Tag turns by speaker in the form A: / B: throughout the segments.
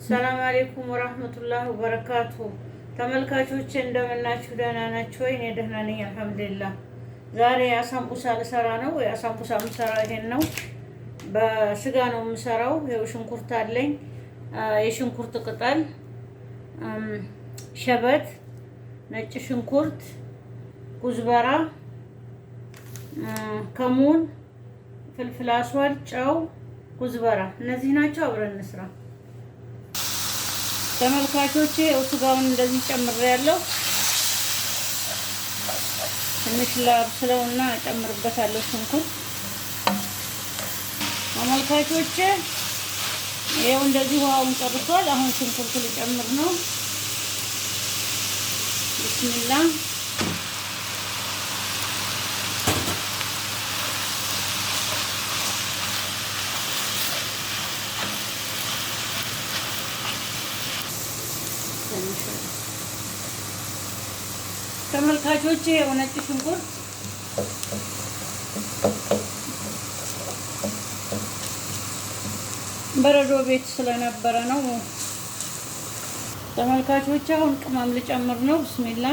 A: ሰላም አለይኩም ወራህመቱላሂ ወበረካቱ። ተመልካቾች እንደምናችሁ ደህና ናችሁ ወይ? እኔ ደህና ነኝ አልሐምዱሊላህ። ዛሬ አሳምቡሳ ልሰራ ነው። የአሳምቡሳ የምሰራው ይሄን ነው። በስጋ ነው የምሰራው። ይኸው ሽንኩርት አለኝ፣ የሽንኩርት ቅጠል፣ ሸበት፣ ነጭ ሽንኩርት፣ ኩዝበራ፣ ከሙን፣ ፍልፍል አስዋድ፣ ጨው፣ ኩዝበራ እነዚህ ናቸው። አብረን እንስራ። ተመልካቾቼ ስጋውን እንደዚህ ጨምሬያለሁ። ትንሽ ላብስለውና እጨምርበታለሁ ሽንኩርት። ተመልካቾቼ ይኸው እንደዚህ ውሃውን ጨርሷል። አሁን ሽንኩርት ልጨምር ነው። ቢስሚላህ ተመልካቾቼ ነጭ ሽንኩርት በረዶ ቤት ስለነበረ ነው። ተመልካቾቼ አሁን ቅመም ልጨምር ነው። ቢስሚላ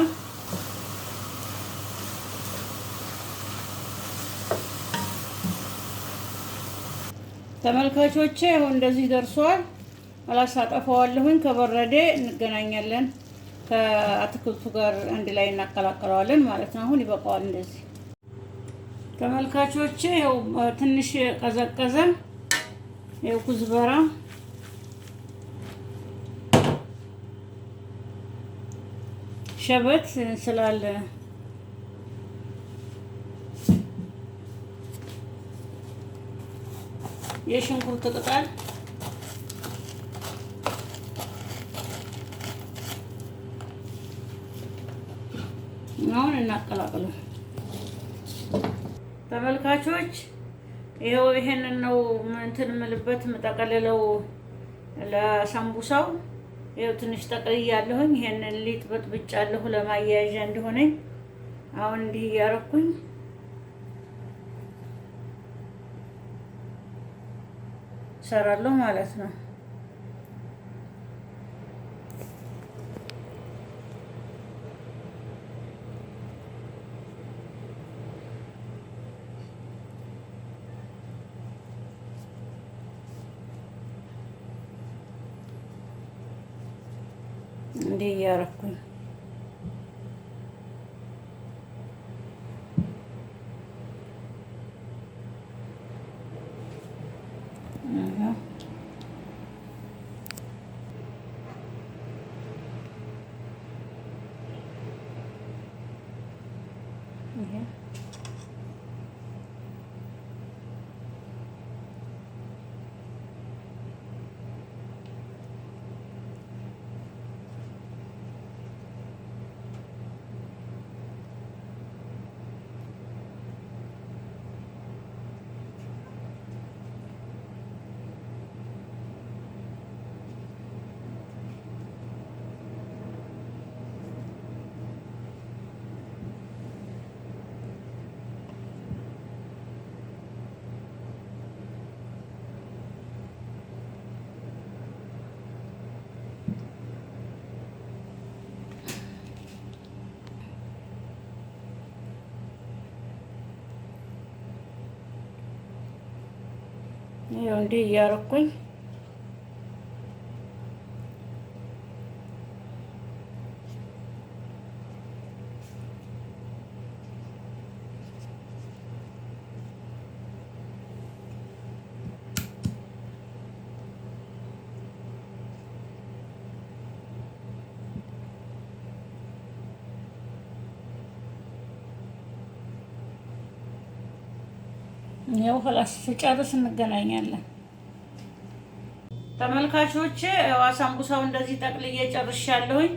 A: ተመልካቾቼ አሁን እንደዚህ ደርሷል። አላሳጠፈዋለሁኝ። ከበረዴ እንገናኛለን። ከአትክልቱ ጋር አንድ ላይ እናቀላቅለዋለን ማለት ነው። አሁን ይበቃዋል እንደዚህ። ተመልካቾቼ ያው ትንሽ ቀዘቀዘ። ያው ኩዝበራ፣ ሸበት ስላለ የሽንኩርት ቅጠል አሁን እናቀላቅለው። ተመልካቾች ይሄው ይሄንን ነው እንትን የምልበት የምጠቀልለው ለሳምቡሳው። ይሄው ትንሽ ጠቅልያለሁኝ። ይሄንን ሊጥ በጥብጫለሁ ለማያያዣ እንዲሆነኝ። አሁን እንዲህ እያረኩኝ ሰራለሁ ማለት ነው። እንዲህ እያረኩኝ ይኸው እንዲህ እያረኩኝ ያው ኸላስ ስጨርስ እንገናኛለን። ተመልካቾቼ አሳምቡሳው እንደዚህ ጠቅልዬ ጨርሻለሁኝ።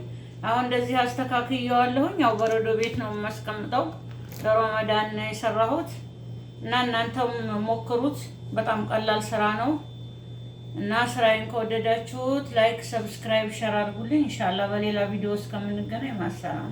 A: አሁን እንደዚህ አስተካክየዋለሁኝ። ያው በረዶ ቤት ነው የማስቀምጠው። ለረመዳን ነው የሰራሁት እና እናንተም ሞክሩት። በጣም ቀላል ስራ ነው እና ስራዬን ከወደዳችሁት ላይክ፣ ሰብስክራይብ፣ ሼር አድርጉልኝ። ኢንሻአላህ በሌላ ቪዲዮ እስከምንገናኝ ማሰላም።